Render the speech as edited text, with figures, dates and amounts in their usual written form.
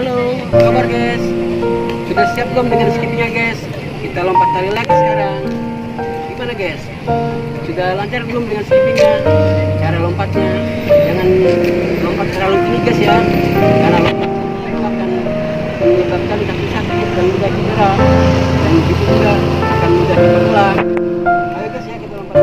Halo, apa kabar guys? Sudah siap belum dengan skipnya guys? Kita lompat tali lagi sekarang. Gimana guys? Sudah lancar belum dengan skipnya? Cara lompatnya, jangan lompat terlalu tinggi guys ya, karena lompat tinggi itu akan menyebabkan kaki sakit dan mudah cedera, dan begitu juga akan mudah berulang. Ayo guys ya, kita lompat.